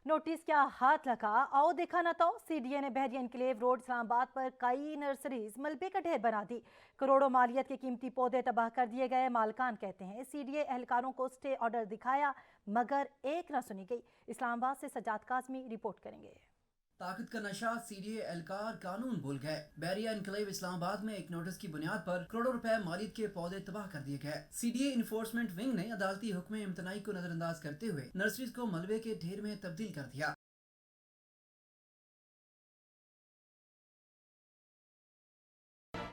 Notice क्या हाथ लगा, आओ देखा ना। तो सीडीए ने बहरिया एनक्लेव रोड इस्लामाबाद पर कई नर्सरीज मलबे का ढेर बना दी। करोड़ों मालियत के कीमती पौधे तबाह कर दिए गए। मालकान कहते हैं सीडीए एहलकारों को स्टे ऑर्डर दिखाया मगर एक न सुनी गई। इस्लामाबाद से सजाद काजमी रिपोर्ट करेंगे। ताकत का नशा, सीडीए एहलकार कानून भूल गए। बैरिया एनक्लेव इस्लामाबाद में एक नोटिस की बुनियाद पर करोड़ों रुपए मालियत के पौधे तबाह कर दिए गए। सीडीए इन्फोर्समेंट विंग ने अदालती हुक्म इम्तनाई को नजरअंदाज करते हुए नर्सरीज को मलबे के ढेर में तब्दील कर दिया।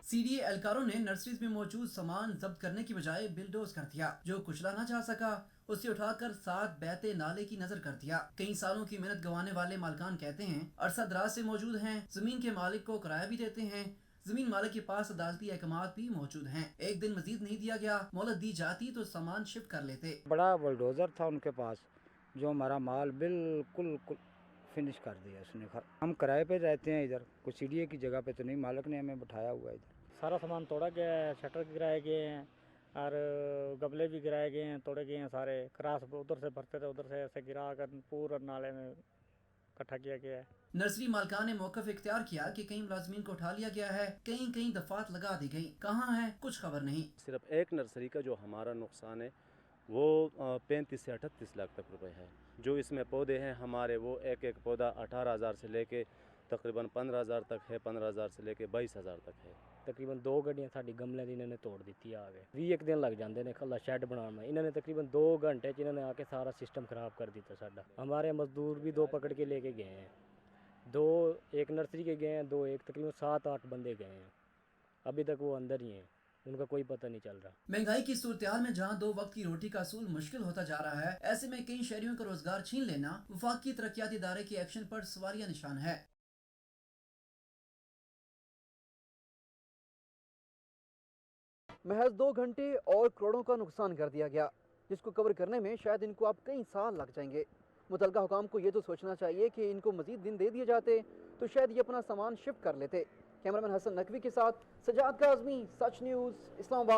सीडीए एहलकारों ने नर्सरीज में मौजूद सामान जब्त करने की बजाय बिलडोज कर दिया। जो कुचला ना जा सका उसे उठाकर साथ बहते नाले की नजर कर दिया। कई सालों की मेहनत गंवाने वाले मालकान कहते हैं अरसा दराज से मौजूद हैं। जमीन के मालिक को किराया भी देते हैं। जमीन मालिक के पास अदालती अहकामात भी मौजूद हैं। एक दिन मजीद नहीं दिया गया। मोहलत दी जाती तो सामान शिफ्ट कर लेते। बड़ा बुलडोजर था उनके पास जो हमारा माल बिल्कुल फिनिश कर दिया उसने। हम किराए पे रहते हैं इधर, कुछ सीडीए की जगह पे तो नहीं, मालिक ने हमें बैठाया हुआ है इधर। सारा सामान तोड़ा गया है, शटर गिराए गए हैं और गमले भी गिराए गए हैं, तोड़े गए हैं सारे। क्रास उधर से भरते थे, उधर से ऐसे गिरा कर पूरा नाले में इकट्ठा किया गया है। नर्सरी मालकान ने मौकफ इख्तियार किया कि कई मुलाजमीन को उठा लिया गया है, कई दफात लगा दी गई। कहाँ है कुछ खबर नहीं। सिर्फ एक नर्सरी का जो हमारा नुकसान है वो 35 से 38 लाख तक रुपए है। जो इसमें पौधे हैं हमारे, वो एक एक पौधा 18,000 से लेके तकरीबन 15,000 तक है, 15,000 से लेके 22,000 तक है। तकरीबन 2 ਗੱਡੀਆਂ ਸਾਡੀ ਗਮਲੇ ਦੀ ਇਹਨਾਂ ਨੇ ਤੋੜ ਦਿੱਤੀ ਆ ਗਏ। 20 ਦਿਨ ਲੱਗ ਜਾਂਦੇ ਨੇ ਖੱਲਾ ਸ਼ੈੱਡ ਬਣਾਉਣ में। इन्होंने तकरीबन 2 घंटे च इन्होंने आके सारा सिस्टम ख़राब कर दिया साਡਾ। हमारे मजदूर भी 2 पकड़ के लेके गए हैं। 2 एक नर्सरी के गए हैं, 2 एक तकरीबन 7-8 बंदे गए हैं। अभी तक वो अंदर ही हैं, उनका कोई पता नहीं चल रहा। महंगाई की सूरत में जहाँ 2 वक्त की रोटी का असूल मुश्किल होता जा रहा है, ऐसे में कई शहरियों का रोजगार छीन लेना वफाकी तरक्याती इदारे के एक्शन पर सवालिया निशान है। महज 2 घंटे और करोड़ों का नुकसान कर दिया गया, जिसको कवर करने में शायद इनको अब कई साल लग जाएंगे। मुतलका हुकाम को ये तो सोचना चाहिए कि इनको मजीद दिन दे दिए जाते तो शायद ये अपना सामान शिफ्ट कर लेते। कैमरामैन हसन नकवी के साथ सजाद काज़मी, सच न्यूज़, इस्लामाबाद।